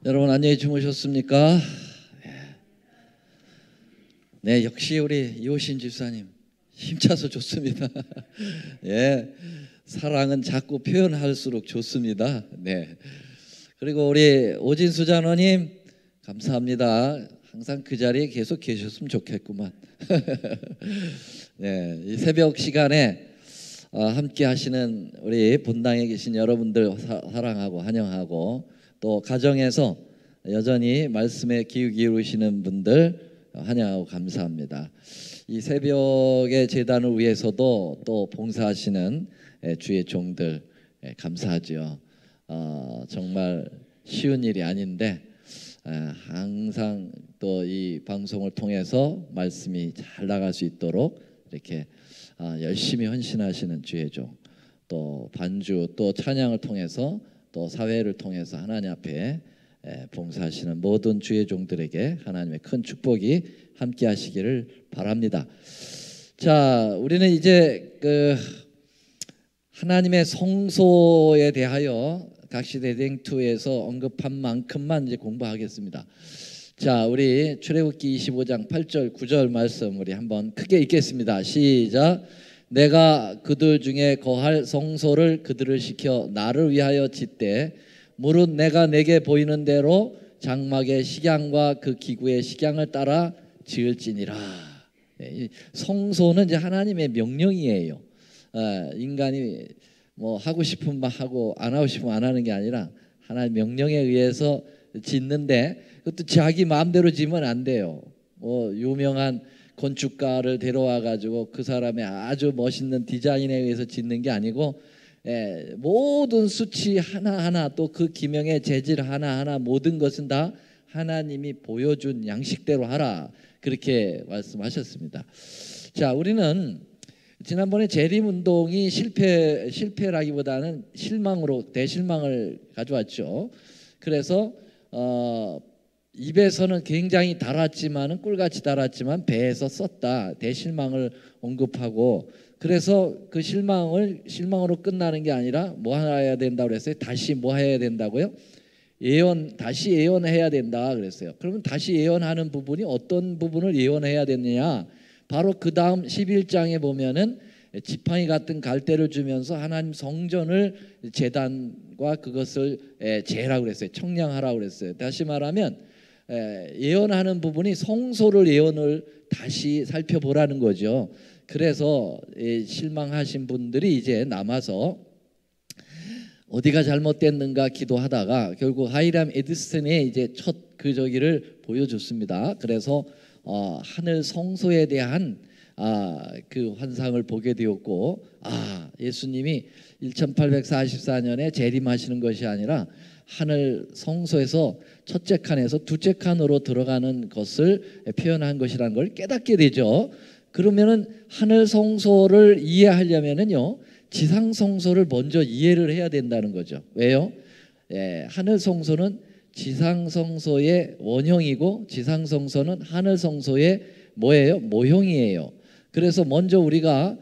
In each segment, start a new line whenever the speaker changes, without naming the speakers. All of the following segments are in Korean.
여러분 안녕히 주무셨습니까? 네, 역시 우리 이호신 집사님 힘차서 좋습니다. 예, 사랑은 자꾸 표현할수록 좋습니다. 네, 그리고 우리 오진수 장로님 감사합니다. 항상 그 자리에 계속 계셨으면 좋겠구만. 네, 이 새벽 시간에 함께 하시는 우리 본당에 계신 여러분들 사랑하고 환영하고, 또 가정에서 여전히 말씀에 기울이시는 분들 환영하고 감사합니다. 이 새벽의 제단을 위해서도 또 봉사하시는 주의 종들 감사하죠. 정말 쉬운 일이 아닌데 항상 또 이 방송을 통해서 말씀이 잘 나갈 수 있도록 이렇게 열심히 헌신하시는 주의 종, 또 반주 또 찬양을 통해서 또 사회를 통해서 하나님 앞에 봉사하시는 모든 주의 종들에게 하나님의 큰 축복이 함께 하시기를 바랍니다. 자, 우리는 이제 그 하나님의 성소에 대하여 각시대 대행투에서 언급한 만큼만 이제 공부하겠습니다. 자, 우리 출애굽기 25장 8절 9절 말씀 우리 한번 크게 읽겠습니다. 시작. 내가 그들 중에 거할 성소를 그들을 시켜 나를 위하여 짓되 무릇 내가 내게 보이는 대로 장막의 식양과 그 기구의 식양을 따라 지을지니라. 성소는 이제 하나님의 명령이에요. 인간이 뭐 하고 싶으면 하고 안 하고 싶으면 안 하는 게 아니라 하나님 명령에 의해서 짓는데, 그것도 자기 마음대로 지으면 안 돼요. 뭐 유명한 건축가를 데려와 가지고 그 사람의 아주 멋있는 디자인에 의해서 짓는 게 아니고 모든 수치 하나하나 또 그 기명의 재질 하나하나 모든 것은 다 하나님이 보여준 양식대로 하라, 그렇게 말씀하셨습니다. 자, 우리는 지난번에 재림운동이 실패라기보다는 대실망을 가져왔죠. 그래서 입에서는 굉장히 달았지만은 꿀같이 달았지만 배에서 썼다, 대실망을 언급하고, 그래서 그 실망으로 끝나는 게 아니라 뭐 해야 된다고 그랬어요? 다시 뭐 해야 된다고요? 다시 예언해야 된다 그랬어요. 그러면 다시 예언하는 부분이 어떤 부분을 예언해야 되느냐? 바로 그 다음 11장에 보면은 지팡이 같은 갈대를 주면서 하나님 성전을 제단과 그것을 재라고 그랬어요. 청량하라고 그랬어요. 다시 말하면 예언하는 부분이 성소를 예언을 다시 살펴보라는 거죠. 그래서 실망하신 분들이 이제 남아서 어디가 잘못됐는가 기도하다가 결국 하이람 에디슨의 이제 첫 저기를 보여줬습니다. 그래서 하늘 성소에 대한 그 환상을 보게 되었고, 예수님이 1844년에 재림하시는 것이 아니라 하늘 성소에서 첫째 칸에서 둘째 칸으로 들어가는 것을 표현한 것이라는 걸 깨닫게 되죠. 그러면은 하늘 성소를 이해하려면은요, 지상 성소를 먼저 이해를 해야 된다는 거죠. 왜요? 하늘 성소는 지상 성소의 원형이고 지상 성소는 하늘 성소의 뭐예요? 모형이에요. 그래서 먼저 우리가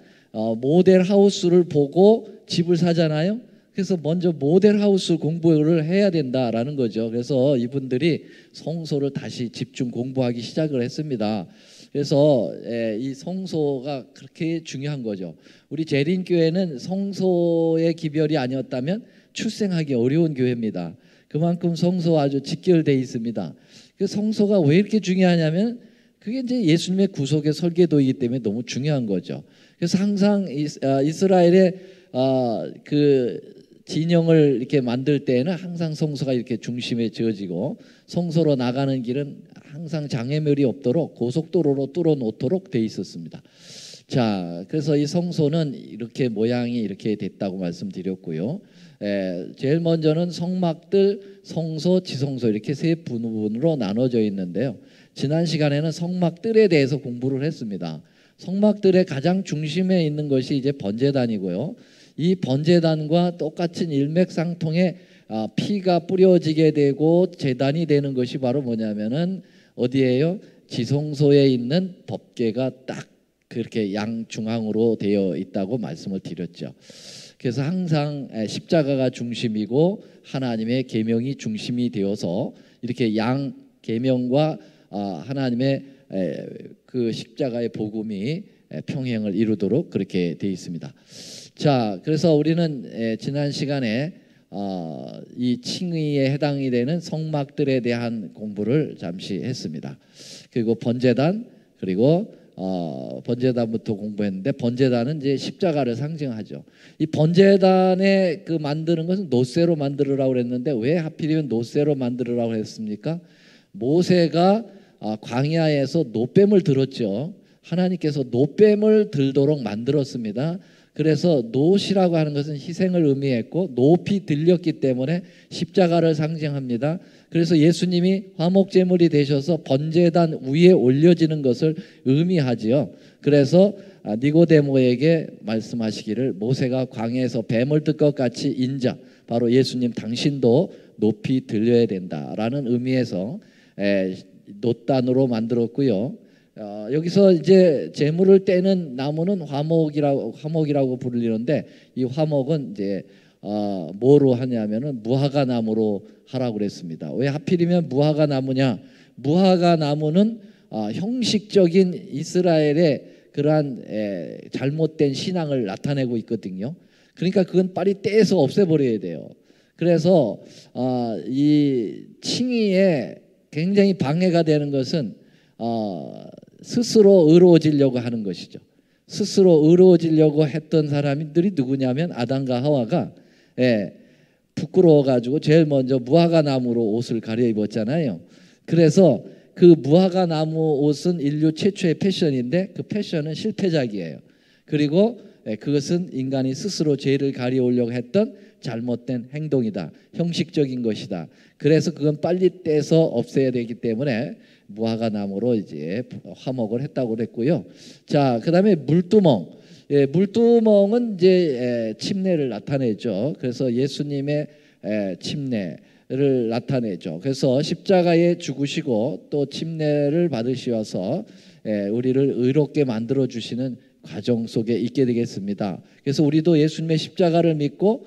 모델 하우스를 보고 집을 사잖아요. 그래서 먼저 모델 하우스 공부를 해야 된다라는 거죠. 그래서 이분들이 성소를 다시 집중 공부하기 시작을 했습니다. 그래서 이 성소가 그렇게 중요한 거죠. 우리 재림교회는 성소의 기별이 아니었다면 출생하기 어려운 교회입니다. 그만큼 성소와 아주 직결되어 있습니다. 그 성소가 왜 이렇게 중요하냐면 그게 이제 예수님의 구속의 설계도이기 때문에 너무 중요한 거죠. 그래서 항상 이스라엘의 그 진영을 이렇게 만들 때에는 항상 성소가 이렇게 중심에 지어지고, 성소로 나가는 길은 항상 장애물이 없도록 고속도로로 뚫어 놓도록 돼 있었습니다. 자, 그래서 이 성소는 이렇게 모양이 이렇게 됐다고 말씀드렸고요. 제일 먼저는 성막들, 성소, 지성소 이렇게 세 부분으로 나눠져 있는데요. 지난 시간에는 성막들에 대해서 공부를 했습니다. 성막들의 가장 중심에 있는 것이 이제 번제단이고요. 이 번제단과 똑같은 일맥상통의 피가 뿌려지게 되고 제단이 되는 것이 바로 뭐냐면은 어디예요? 지성소에 있는 법궤가 딱 그렇게 양중앙으로 되어 있다고 말씀을 드렸죠. 그래서 항상 십자가가 중심이고 하나님의 계명이 중심이 되어서 이렇게 양 계명과 하나님의 그 십자가의 복음이 평행을 이루도록 그렇게 되어 있습니다. 자, 그래서 우리는 지난 시간에 이 칭의에 해당이 되는 성막들에 대한 공부를 잠시 했습니다. 그리고 번제단, 그리고 번제단부터 공부했는데, 번제단은 이제 십자가를 상징하죠. 이 번제단에 그 만드는 것은 노쇠로 만들으라고 그랬는데 왜 하필이면 노쇠로 만들으라고 했습니까? 모세가 광야에서 노뱀을 들었죠. 하나님께서 노뱀을 들도록 만들었습니다. 그래서 노시라고 하는 것은 희생을 의미했고 높이 들렸기 때문에 십자가를 상징합니다. 그래서 예수님이 화목제물이 되셔서 번제단 위에 올려지는 것을 의미하지요. 그래서 니고데모에게 말씀하시기를 모세가 광야에서 뱀을 들 것 같이 인자, 바로 예수님 당신도 높이 들려야 된다라는 의미에서 놋단으로 만들었고요. 여기서 이제 제물을 떼는 나무는 화목이라고 부르는데, 이 화목은 이제 뭐로 하냐면은 무화과 나무로 하라고 그랬습니다. 왜 하필이면 무화과 나무냐? 무화과 나무는 형식적인 이스라엘의 그러한 잘못된 신앙을 나타내고 있거든요. 그러니까 그건 빨리 떼서 없애버려야 돼요. 그래서 이 칭의에 굉장히 방해가 되는 것은 스스로 의로워지려고 하는 것이죠. 스스로 의로워지려고 했던 사람들이 누구냐면 아담과 하와가 부끄러워가지고 제일 먼저 무화과 나무로 옷을 가려 입었잖아요. 그래서 그 무화과 나무 옷은 인류 최초의 패션인데 그 패션은 실패작이에요. 그리고 그것은 인간이 스스로 죄를 가려오려고 했던 잘못된 행동이다. 형식적인 것이다. 그래서 그건 빨리 떼서 없애야 되기 때문에 무화과 나무로 이제 화목을 했다고 그랬고요. 자, 그다음에 물두멍. 물두멍은 이제 침례를 나타내죠. 그래서 예수님의 침례를 나타내죠. 그래서 십자가에 죽으시고 또 침례를 받으셔서 우리를 의롭게 만들어 주시는 과정 속에 있게 되겠습니다. 그래서 우리도 예수님의 십자가를 믿고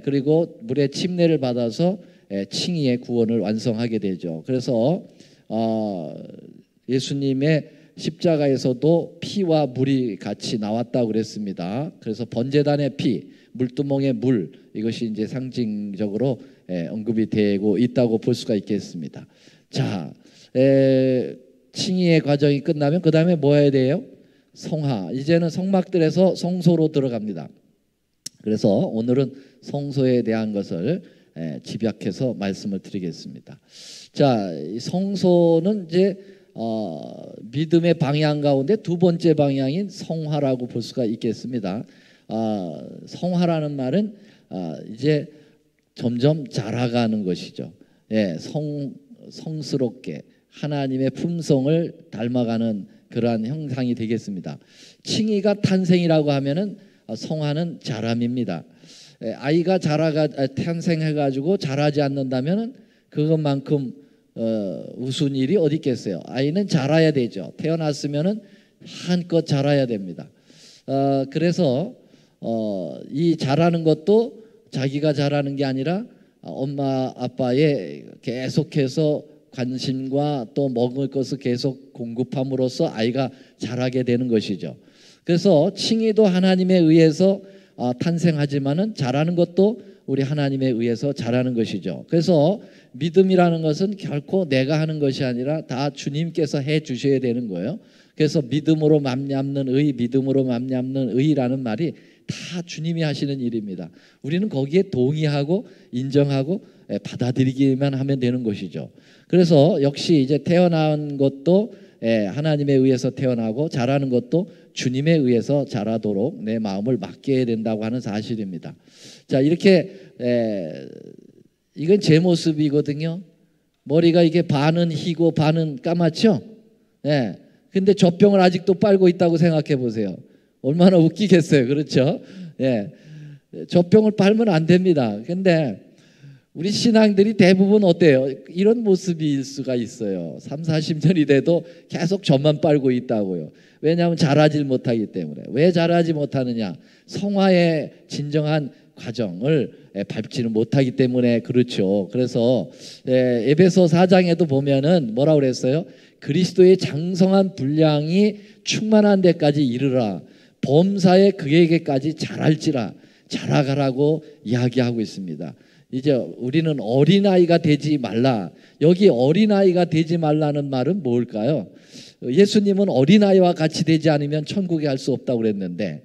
그리고 물의 침례를 받아서 칭의의 구원을 완성하게 되죠. 그래서 예수님의 십자가에서도 피와 물이 같이 나왔다고 그랬습니다. 그래서 번제단의 피, 물두멍의 물, 이것이 이제 상징적으로 언급이 되고 있다고 볼 수가 있겠습니다. 자, 칭의의 과정이 끝나면 그 다음에 뭐 해야 돼요? 성화. 이제는 성막들에서 성소로 들어갑니다. 그래서 오늘은 성소에 대한 것을 집약해서 말씀을 드리겠습니다. 자, 성소는 이제 믿음의 방향 가운데 두 번째 방향인 성화라고 볼 수가 있겠습니다. 성화라는 말은 이제 점점 자라가는 것이죠. 성스럽게 하나님의 품성을 닮아가는 그러한 형상이 되겠습니다. 칭의가 탄생이라고 하면은 성화는 자람입니다. 아이가 탄생해가지고 자라지 않는다면은 그것만큼 우스운 일이 어디 있겠어요. 아이는 자라야 되죠. 태어났으면은 한껏 자라야 됩니다. 그래서 이 자라는 것도 자기가 자라는 게 아니라 엄마 아빠의 계속해서 관심과 또 먹을 것을 계속 공급함으로써 아이가 자라게 되는 것이죠. 그래서 칭의도 하나님에 의해서 탄생하지만은 자라는 것도 우리 하나님에 의해서 자라는 것이죠. 그래서 믿음이라는 것은 결코 내가 하는 것이 아니라 다 주님께서 해 주셔야 되는 거예요. 그래서 믿음으로 맘잡는 의, 믿음으로 맘잡는 의라는 말이 다 주님이 하시는 일입니다. 우리는 거기에 동의하고 인정하고 받아들이기만 하면 되는 것이죠. 그래서 역시 이제 태어난 것도 하나님에 의해서 태어나고 자라는 것도 주님에 의해서 자라도록 내 마음을 맡겨야 된다고 하는 사실입니다. 자, 이렇게 이건 제 모습이거든요. 머리가 이게 반은 희고 반은 까맣죠? 근데 젖병을 아직도 빨고 있다고 생각해 보세요. 얼마나 웃기겠어요. 그렇죠? 젖병을 빨면 안 됩니다. 근데 우리 신앙들이 대부분 어때요? 이런 모습일 수가 있어요. 3, 40년이 돼도 계속 젖만 빨고 있다고요. 왜냐하면 자라질 못하기 때문에. 왜 자라지 못하느냐? 성화의 진정한 과정을 밟지는 못하기 때문에 그렇죠. 그래서 에베소 4장에도 보면은 뭐라고 그랬어요? 그리스도의 장성한 분량이 충만한 데까지 이르라. 범사에 그에게까지 자랄지라. 자라가라고 이야기하고 있습니다. 이제 우리는 어린아이가 되지 말라. 여기 어린아이가 되지 말라는 말은 뭘까요? 예수님은 어린아이와 같이 되지 않으면 천국에 갈 수 없다고 그랬는데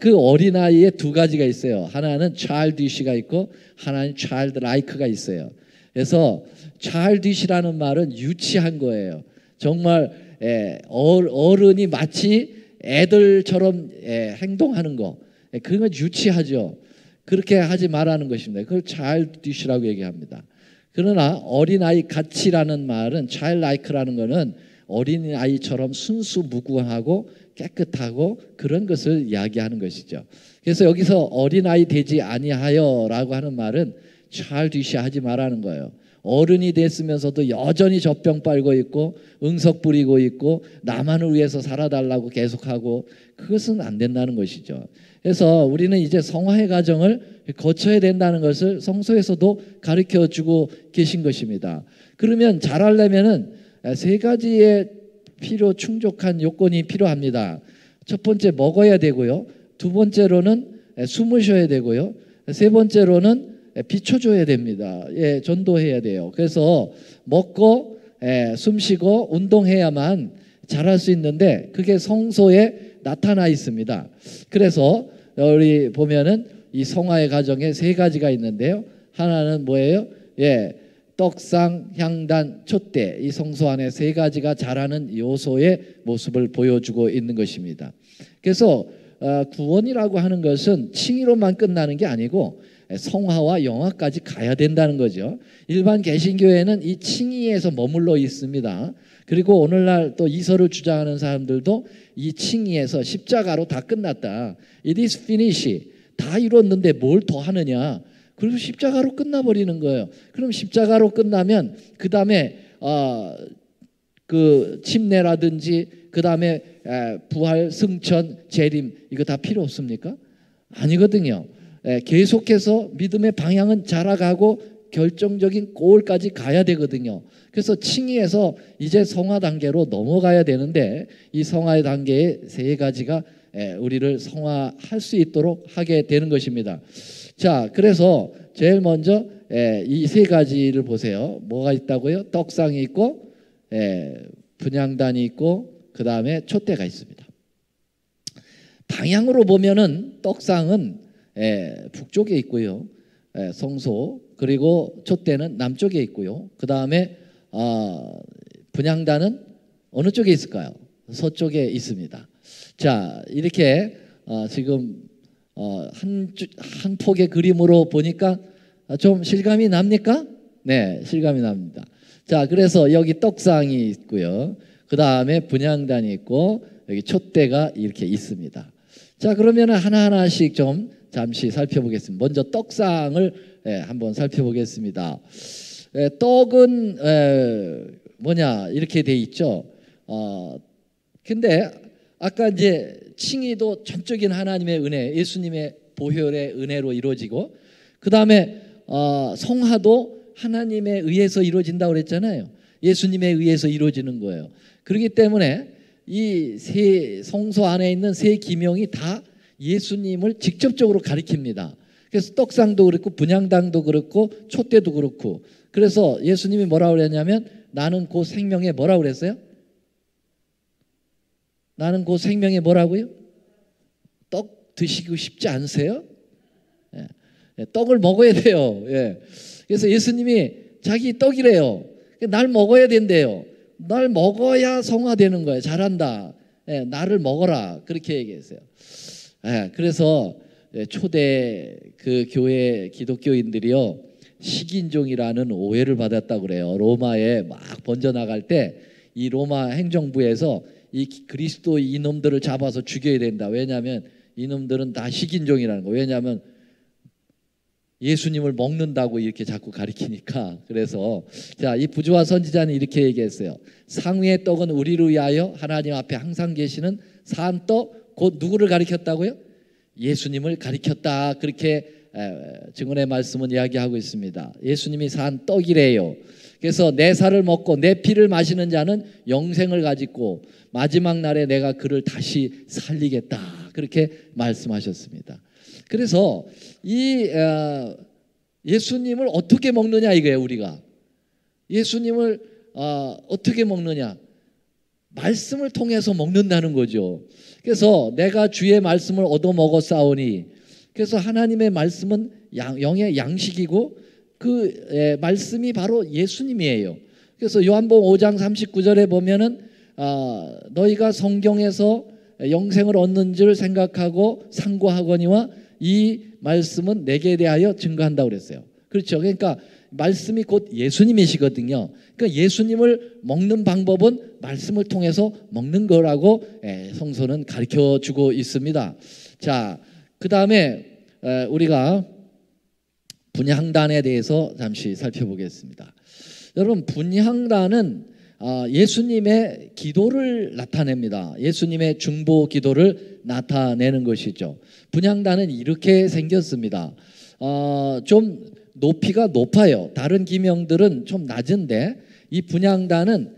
그 어린아이에 두 가지가 있어요. 하나는 childish가 있고 하나는 childlike가 있어요. 그래서 childish라는 말은 유치한 거예요. 정말 어른이 마치 애들처럼 행동하는 거, 그건 유치하죠. 그렇게 하지 말라는 것입니다. 그걸 childish라고 얘기합니다. 그러나 어린아이 같이라는 말은 childlike라는 거는 어린아이처럼 순수무구하고 깨끗하고 그런 것을 이야기하는 것이죠. 그래서 여기서 어린아이 되지 아니하여라고 하는 말은 childish 하지 말라는 거예요. 어른이 됐으면서도 여전히 젖병 빨고 있고 응석 부리고 있고 나만을 위해서 살아달라고 계속하고 그것은 안 된다는 것이죠. 그래서 우리는 이제 성화의 과정을 거쳐야 된다는 것을 성서에서도 가르쳐주고 계신 것입니다. 그러면 자라려면은 세 가지의 충족한 요건이 필요합니다. 첫 번째 먹어야 되고요. 두 번째로는 숨을 쉬어야 되고요. 세 번째로는 비춰줘야 됩니다. 전도해야 돼요. 그래서 먹고 숨 쉬고 운동해야만 자랄 수 있는데 그게 성소에 나타나 있습니다. 그래서 우리 보면은 이 성화의 과정에 세 가지가 있는데요. 하나는 뭐예요? 떡상, 향단, 촛대, 이 성소 안에 세 가지가 자라는 요소의 모습을 보여주고 있는 것입니다. 그래서 구원이라고 하는 것은 칭의로만 끝나는 게 아니고 성화와 영화까지 가야 된다는 거죠. 일반 개신교회는 이 칭의에서 머물러 있습니다. 그리고 오늘날 또 이설을 주장하는 사람들도 이 칭의에서 십자가로 다 끝났다. It is finished. 다 이뤘는데 뭘 더 하느냐. 그리고 십자가로 끝나버리는 거예요. 그럼 십자가로 끝나면 그 다음에 그 침례라든지 그 다음에 부활, 승천, 재림 이거 다 필요 없습니까? 아니거든요. 계속해서 믿음의 방향은 자라가고 결정적인 골까지 가야 되거든요. 그래서 칭의에서 이제 성화 단계로 넘어가야 되는데 이 성화의 단계에 세 가지가 우리를 성화할 수 있도록 하게 되는 것입니다. 자, 그래서 제일 먼저 이 세 가지를 보세요. 뭐가 있다고요? 떡상이 있고 분향단이 있고 그 다음에 촛대가 있습니다. 방향으로 보면은 떡상은 북쪽에 있고요. 성소 그리고 촛대는 남쪽에 있고요. 그 다음에 분향단은 어느 쪽에 있을까요? 서쪽에 있습니다. 자, 이렇게 지금 한 폭의 그림으로 보니까 좀 실감이 납니까? 네, 실감이 납니다. 자, 그래서 여기 떡상이 있고요. 그 다음에 분향단이 있고 여기 촛대가 이렇게 있습니다. 자, 그러면 하나하나씩 좀 잠시 살펴보겠습니다. 먼저 떡상을 한번 살펴보겠습니다. 떡은 뭐냐 이렇게 돼 있죠. 근데 아까 이제 칭의도 전적인 하나님의 은혜, 예수님의 보혈의 은혜로 이루어지고 그 다음에 성화도 하나님에 의해서 이루어진다고 그랬잖아요. 예수님에 의해서 이루어지는 거예요. 그렇기 때문에 이 세 성소 안에 있는 세 기명이 다 예수님을 직접적으로 가리킵니다. 그래서 떡상도 그렇고 분향단도 그렇고 촛대도 그렇고 그래서 예수님이 뭐라고 그랬냐면 나는 곧 생명의 뭐라고 그랬어요? 나는 곧 생명의 뭐라고요? 떡 드시고 싶지 않으세요? 떡을 먹어야 돼요. 그래서 예수님이 자기 떡이래요. 날 먹어야 된대요. 날 먹어야 성화되는 거예요. 잘한다. 나를 먹어라. 그렇게 얘기했어요. 그래서 초대 그 교회 기독교인들이요 식인종이라는 오해를 받았다고 그래요. 로마에 막 번져나갈 때 이 로마 행정부에서 이 그리스도 이놈들을 잡아서 죽여야 된다. 왜냐하면 이놈들은 다 식인종이라는 거. 왜냐하면 예수님을 먹는다고 이렇게 자꾸 가리키니까. 그래서 자, 이 부조와 선지자는 이렇게 얘기했어요. 상위의 떡은 우리를 위하여 하나님 앞에 항상 계시는 산 떡, 곧 누구를 가리켰다고요? 예수님을 가리켰다. 그렇게 증언의 말씀은 이야기하고 있습니다. 예수님이 산 떡이래요. 그래서 내 살을 먹고 내 피를 마시는 자는 영생을 가지고 마지막 날에 내가 그를 다시 살리겠다. 그렇게 말씀하셨습니다. 그래서 이 예수님을 어떻게 먹느냐 이거예요. 우리가 예수님을 어떻게 먹느냐, 말씀을 통해서 먹는다는 거죠. 그래서 내가 주의 말씀을 얻어 먹었사오니, 그래서 하나님의 말씀은 영의 양식이고 그 말씀이 바로 예수님이에요. 그래서 요한복음 5장 39절에 보면은 너희가 성경에서 영생을 얻는 줄 생각하고 상고하거니와 이 말씀은 내게 대하여 증거한다고 그랬어요. 그렇죠. 그러니까 말씀이 곧 예수님이시거든요. 그러니까 예수님을 먹는 방법은 말씀을 통해서 먹는 거라고 성서는 가르쳐주고 있습니다. 자, 그 다음에 우리가 분향단에 대해서 잠시 살펴보겠습니다. 여러분, 분향단은 예수님의 기도를 나타냅니다. 예수님의 중보 기도를 나타내는 것이죠. 분향단은 이렇게 생겼습니다. 좀 높이가 높아요. 다른 기명들은 좀 낮은데 이 분향단은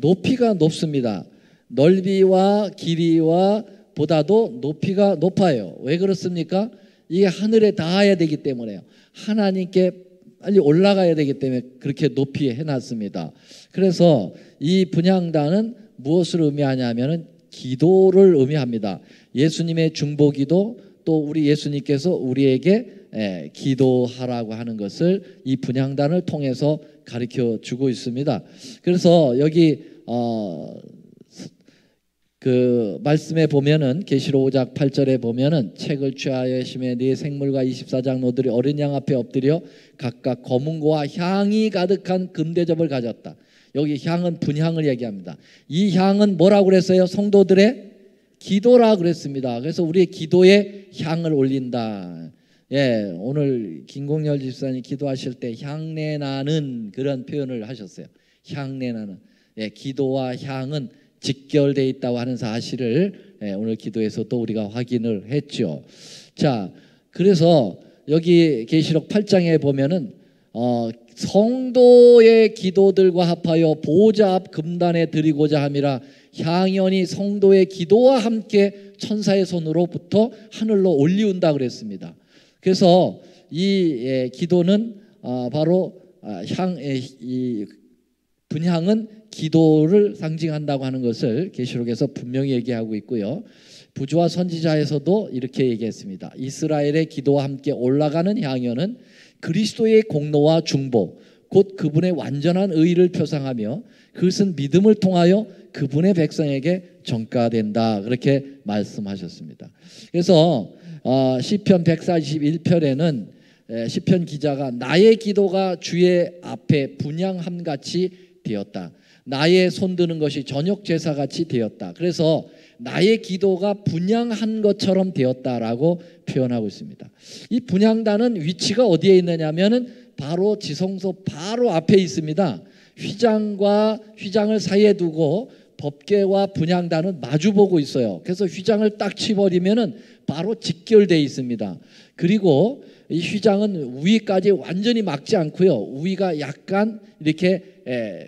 높이가 높습니다. 넓이와 길이와 보다도 높이가 높아요. 왜 그렇습니까? 이게 하늘에 닿아야 되기 때문에요. 하나님께 빨리 올라가야 되기 때문에 그렇게 높이 해놨습니다. 그래서 이 분향단은 무엇을 의미하냐면은 기도를 의미합니다. 예수님의 중보기도, 또 우리 예수님께서 우리에게 기도하라고 하는 것을 이 분향단을 통해서 가르쳐 주고 있습니다. 그래서 여기 그 말씀에 보면은 계시록 5장 8절에 보면은 책을 취하여 심해 네 생물과 24장로들이 어린 양 앞에 엎드려 각각 검은고와 향이 가득한 금대접을 가졌다. 여기 향은 분향을 얘기합니다. 이 향은 뭐라고 그랬어요? 성도들의 기도라 그랬습니다. 그래서 우리의 기도에 향을 올린다. 오늘 김공열 집사님 기도하실 때 향내 나는 그런 표현을 하셨어요. 향내 나는. 기도와 향은 직결되어 있다고 하는 사실을 오늘 기도에서 또 우리가 확인을 했죠. 자, 그래서 여기 계시록 8장에 보면은 성도의 기도들과 합하여 보좌 앞 금단에 드리고자 함이라 향연이 성도의 기도와 함께 천사의 손으로부터 하늘로 올리운다 그랬습니다. 그래서 이 기도는 바로 이 분향은 기도를 상징한다고 하는 것을 계시록에서 분명히 얘기하고 있고요. 부조와 선지자에서도 이렇게 얘기했습니다. 이스라엘의 기도와 함께 올라가는 향연은 그리스도의 공로와 중보, 곧 그분의 완전한 의를 표상하며 그것은 믿음을 통하여 그분의 백성에게 전가된다. 그렇게 말씀하셨습니다. 그래서 시편 141편에는 시편 기자가 나의 기도가 주의 앞에 분향함같이 되었다. 나의 손드는 것이 저녁 제사같이 되었다. 그래서 나의 기도가 분향한 것처럼 되었다라고 표현하고 있습니다. 이 분향단은 위치가 어디에 있느냐면은 바로 지성소 바로 앞에 있습니다. 휘장을 사이에 두고 법궤와 분향단은 마주보고 있어요. 그래서 휘장을 딱 치버리면은 바로 직결되어 있습니다. 그리고 이 휘장은 우위까지 완전히 막지 않고요. 우위가 약간 이렇게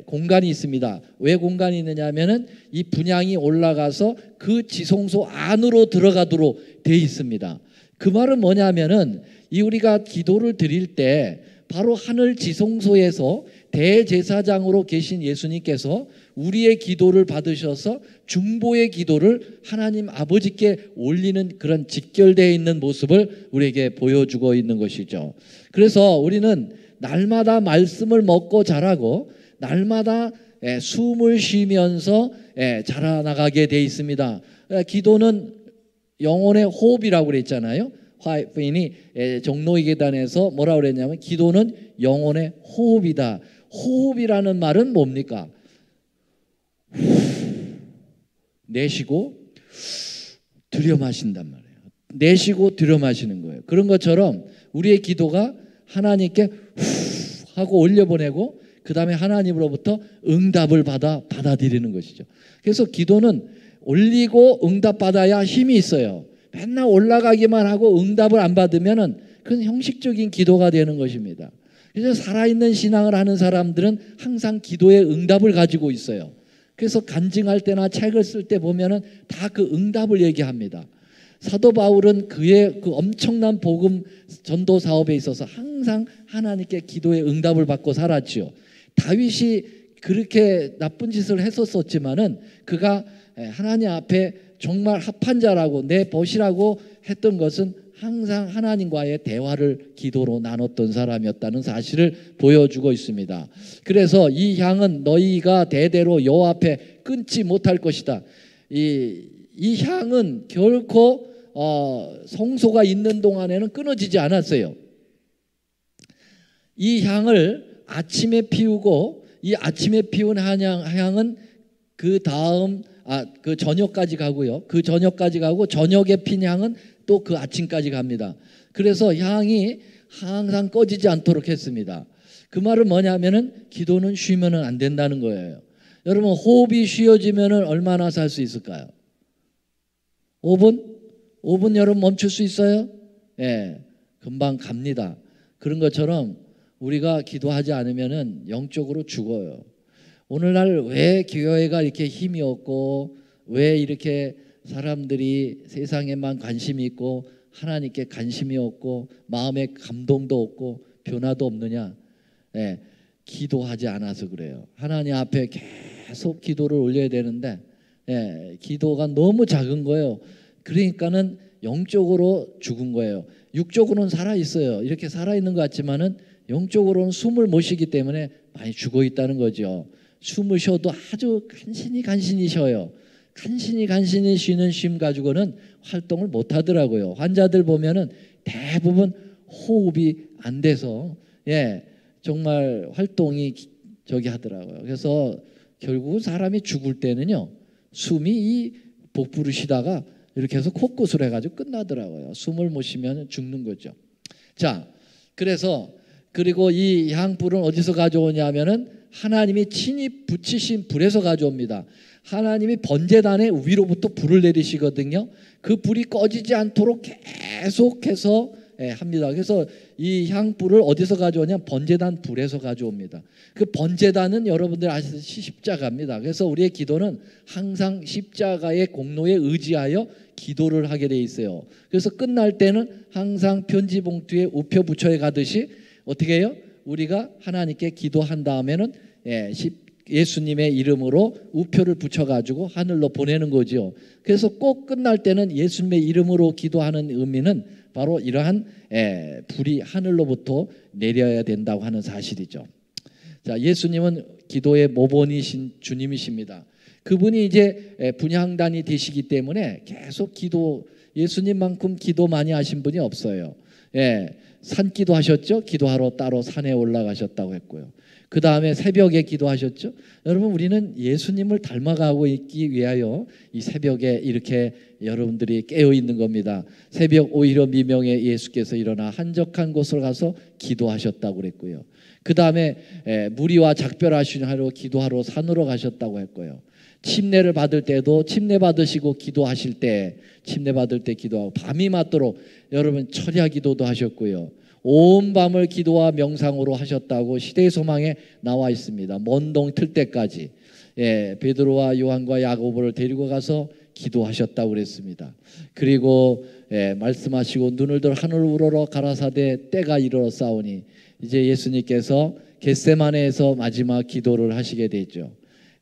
공간이 있습니다. 왜 공간이 있느냐 하면은 이 분향이 올라가서 그 지성소 안으로 들어가도록 되어 있습니다. 그 말은 뭐냐면은 이 우리가 기도를 드릴 때 바로 하늘 지성소에서 대제사장으로 계신 예수님께서 우리의 기도를 받으셔서 중보의 기도를 하나님 아버지께 올리는 그런 직결되어 있는 모습을 우리에게 보여주고 있는 것이죠. 그래서 우리는 날마다 말씀을 먹고 자라고 날마다 숨을 쉬면서 자라나가게 되어 있습니다. 기도는 영혼의 호흡이라고 그랬잖아요. 화이트인이 종로의 계단에서 뭐라고 그랬냐면 기도는 영혼의 호흡이다. 호흡이라는 말은 뭡니까? 내쉬고 들여 마신단 말이에요. 내쉬고 들여마시는 거예요. 그런 것처럼 우리의 기도가 하나님께 후 하고 올려보내고 그 다음에 하나님으로부터 응답을 받아들이는 것이죠. 그래서 기도는 올리고 응답받아야 힘이 있어요. 맨날 올라가기만 하고 응답을 안 받으면은 그건 형식적인 기도가 되는 것입니다. 그래서 살아있는 신앙을 하는 사람들은 항상 기도의 응답을 가지고 있어요. 그래서 간증할 때나 책을 쓸 때 보면은 다 그 응답을 얘기합니다. 사도 바울은 그의 그 엄청난 복음 전도 사업에 있어서 항상 하나님께 기도의 응답을 받고 살았지요. 다윗이 그렇게 나쁜 짓을 했었지만은 그가 하나님 앞에 정말 합한 자라고 내 벗이라고 했던 것은 항상 하나님과의 대화를 기도로 나눴던 사람이었다는 사실을 보여주고 있습니다. 그래서 이 향은 너희가 대대로 여호와 앞에 끊지 못할 것이다. 이 향은 결코 성소가 있는 동안에는 끊어지지 않았어요. 이 향을 아침에 피우고 이 아침에 피운 향은 그 다음 그 저녁까지 가고요. 그 저녁까지 가고 저녁에 핀 향은 또 그 아침까지 갑니다. 그래서 향이 항상 꺼지지 않도록 했습니다. 그 말은 뭐냐면은 기도는 쉬면은 안 된다는 거예요. 여러분 호흡이 쉬어지면은 얼마나 살 수 있을까요? 5분? 5분 여러분 멈출 수 있어요? 예, 금방 갑니다. 그런 것처럼 우리가 기도하지 않으면은 영적으로 죽어요. 오늘날 왜 교회가 이렇게 힘이 없고 왜 이렇게 사람들이 세상에만 관심이 있고 하나님께 관심이 없고 마음에 감동도 없고 변화도 없느냐? 예, 기도하지 않아서 그래요. 하나님 앞에 계속 기도를 올려야 되는데 기도가 너무 작은 거예요. 그러니까는 영적으로 죽은 거예요. 육적으로는 살아 있어요. 이렇게 살아 있는 것 같지만은 영적으로는 숨을 못 쉬기 때문에 많이 죽어 있다는 거죠. 숨을 쉬어도 아주 간신히 쉬어요. 간신히 쉬는 쉼 가지고는 활동을 못 하더라고요. 환자들 보면은 대부분 호흡이 안 돼서 정말 활동이 저기 하더라고요. 그래서 결국은 사람이 죽을 때는요, 숨이 이 복부를 쉬다가 이렇게 해서 코끝으로 해가지고 끝나더라고요. 숨을 못 쉬면 죽는 거죠. 자, 그래서 그리고 이 향불은 어디서 가져오냐면은 하나님이 친히 붙이신 불에서 가져옵니다. 하나님이 번제단에 위로부터 불을 내리시거든요. 그 불이 꺼지지 않도록 계속해서 합니다. 그래서 이 향불을 어디서 가져오냐? 번제단 불에서 가져옵니다. 그 번제단은 여러분들 아시듯이 십자가입니다. 그래서 우리의 기도는 항상 십자가의 공로에 의지하여 기도를 하게 돼 있어요. 그래서 끝날 때는 항상 편지 봉투에 우표 붙여 가듯이 어떻게 해요? 우리가 하나님께 기도한 다음에는 예수님의 이름으로 우표를 붙여가지고 하늘로 보내는 거죠. 그래서 꼭 끝날 때는 예수님의 이름으로 기도하는 의미는 바로 이러한 불이 하늘로부터 내려야 된다고 하는 사실이죠. 자, 예수님은 기도의 모본이신 주님이십니다. 그분이 이제 분향단이 되시기 때문에 계속 예수님만큼 기도 많이 하신 분이 없어요. 산기도 하셨죠. 기도하러 따로 산에 올라가셨다고 했고요. 그 다음에 새벽에 기도하셨죠. 여러분 우리는 예수님을 닮아가고 있기 위하여 이 새벽에 이렇게 여러분들이 깨어 있는 겁니다. 새벽 오히려 미명에 예수께서 일어나 한적한 곳을 가서 기도하셨다고 그랬고요. 그 다음에 무리와 작별하시려 기도하러 산으로 가셨다고 했고요. 침례를 받을 때도 침례 받으시고 기도하실 때 침례 받을 때 기도하고 밤이 맞도록 여러분 철야 기도도 하셨고요. 온 밤을 기도와 명상으로 하셨다고 시대의 소망에 나와 있습니다. 먼동 틀 때까지 베드로와 요한과 야고보를 데리고 가서 기도하셨다고 그랬습니다. 그리고 말씀하시고 눈을 들 하늘 우러러 가라사대 때가 이르러 싸우니 이제 예수님께서 겟세마네에서 마지막 기도를 하시게 되죠.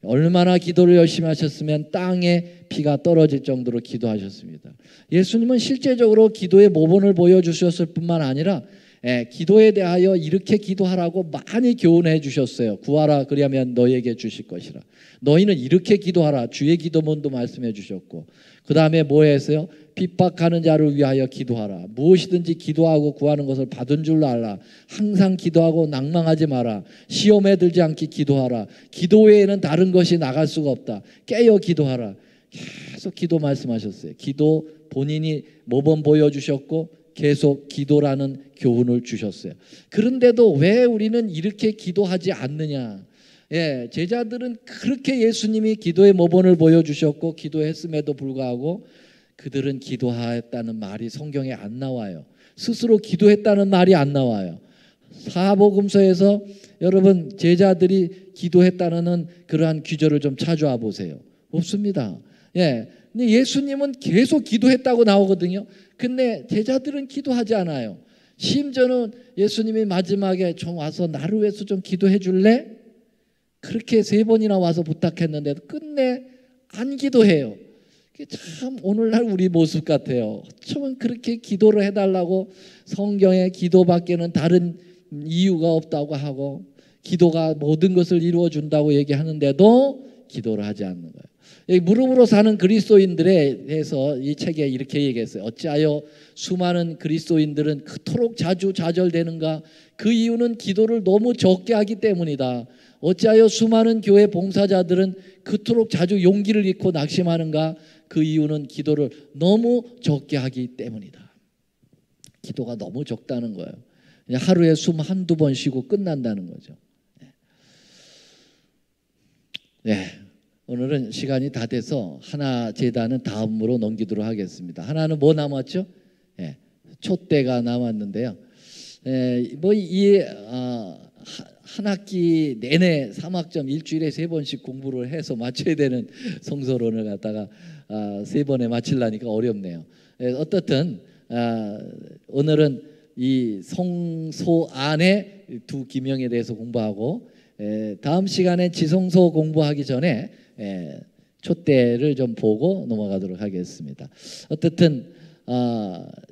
얼마나 기도를 열심히 하셨으면 땅에 피가 떨어질 정도로 기도하셨습니다. 예수님은 실제적으로 기도의 모본을 보여주셨을 뿐만 아니라 기도에 대하여 이렇게 기도하라고 많이 교훈해 주셨어요. 구하라 그리하면 너에게 주실 것이라. 너희는 이렇게 기도하라. 주의 기도문도 말씀해 주셨고 그 다음에 뭐 했어요? 핍박하는 자를 위하여 기도하라. 무엇이든지 기도하고 구하는 것을 받은 줄로 알라. 항상 기도하고 낭망하지 마라. 시험에 들지 않게 기도하라. 기도 외에는 다른 것이 나갈 수가 없다. 깨어 기도하라. 계속 기도 말씀하셨어요. 기도 본인이 모범 보여주셨고 계속 기도라는 교훈을 주셨어요. 그런데도 왜 우리는 이렇게 기도하지 않느냐? 예, 제자들은 그렇게 예수님이 기도의 모범을 보여주셨고 기도했음에도 불구하고 그들은 기도하였다는 말이 성경에 안 나와요. 스스로 기도했다는 말이 안 나와요. 사복음서에서 여러분 제자들이 기도했다는 그러한 규절을 좀 찾아와 보세요. 없습니다. 예, 근데 예수님은 계속 기도했다고 나오거든요. 근데 제자들은 기도하지 않아요. 심지어는 예수님이 마지막에 좀 와서 나를 위해서 좀 기도해 줄래? 그렇게 3번이나 와서 부탁했는데도 끝내 안 기도해요. 참 오늘날 우리 모습 같아요. 어쩌면 그렇게 기도를 해달라고 성경에 기도밖에는 다른 이유가 없다고 하고 기도가 모든 것을 이루어준다고 얘기하는데도 기도를 하지 않는 거예요. 여기 무릎으로 사는 그리스도인들에 대해서 이 책에 이렇게 얘기했어요. 어찌하여 수많은 그리스도인들은 그토록 자주 좌절되는가? 그 이유는 기도를 너무 적게 하기 때문이다. 어찌하여 수많은 교회 봉사자들은 그토록 자주 용기를 잃고 낙심하는가? 그 이유는 기도를 너무 적게 하기 때문이다. 기도가 너무 적다는 거예요. 그냥 하루에 숨 한두 번 쉬고 끝난다는 거죠. 네. 오늘은 시간이 다 돼서 하나 제단은 다음으로 넘기도록 하겠습니다. 하나는 뭐 남았죠? 네. 촛대가 남았는데요. 한 학기 내내 3학점 일주일에 3번씩 공부를 해서 맞춰야 되는 성서론을 갖다가 3번에 맞추려니까 어렵네요. 어떻든 오늘은 이 성소 안에 두 기명에 대해서 공부하고 다음 시간에 지성소 공부하기 전에 촛대를 좀 보고 넘어가도록 하겠습니다. 어쨌든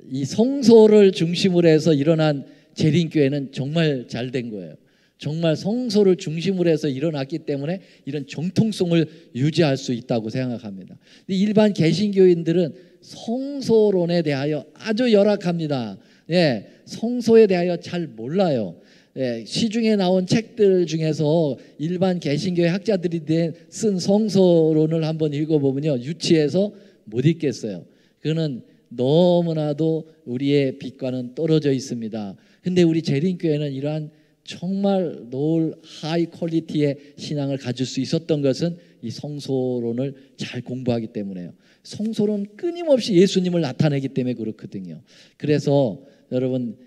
이 성소를 중심으로 해서 일어난 재림교회는 정말 잘 된 거예요. 정말 성소를 중심으로 해서 일어났기 때문에 이런 정통성을 유지할 수 있다고 생각합니다. 일반 개신교인들은 성소론에 대하여 아주 열악합니다. 예, 성소에 대하여 잘 몰라요. 예, 시중에 나온 책들 중에서 일반 개신교의 학자들이 쓴 성소론을 한번 읽어보면요, 유치해서 못 읽겠어요. 그거는 너무나도 우리의 빛과는 떨어져 있습니다. 근데 우리 재림교회는 이러한 정말 노을 하이 퀄리티의 신앙을 가질 수 있었던 것은 이 성소론을 잘 공부하기 때문에요. 성소론 끊임없이 예수님을 나타내기 때문에 그렇거든요. 그래서 여러분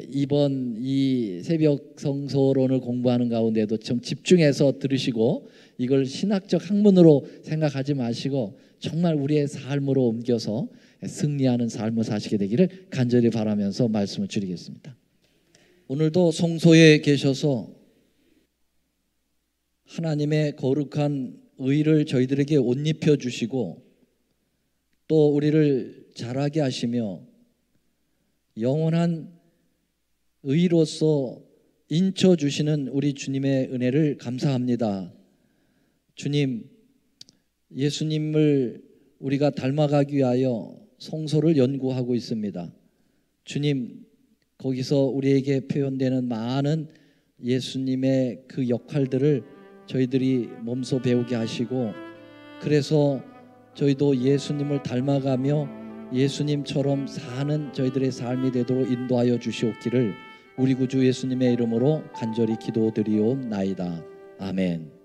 이번 이 새벽 성소론을 공부하는 가운데도 좀 집중해서 들으시고 이걸 신학적 학문으로 생각하지 마시고 정말 우리의 삶으로 옮겨서 승리하는 삶을 사시게 되기를 간절히 바라면서 말씀을 드리겠습니다. 오늘도 성소에 계셔서 하나님의 거룩한 의를 저희들에게 옷 입혀 주시고 또 우리를 자라게 하시며 영원한 의로서 인쳐 주시는 우리 주님의 은혜를 감사합니다. 주님, 예수님을 우리가 닮아가기 위하여 성소를 연구하고 있습니다. 주님, 거기서 우리에게 표현되는 많은 예수님의 그 역할들을 저희들이 몸소 배우게 하시고 그래서 저희도 예수님을 닮아가며 예수님처럼 사는 저희들의 삶이 되도록 인도하여 주시옵기를 우리 구주 예수님의 이름으로 간절히 기도드리옵나이다. 아멘.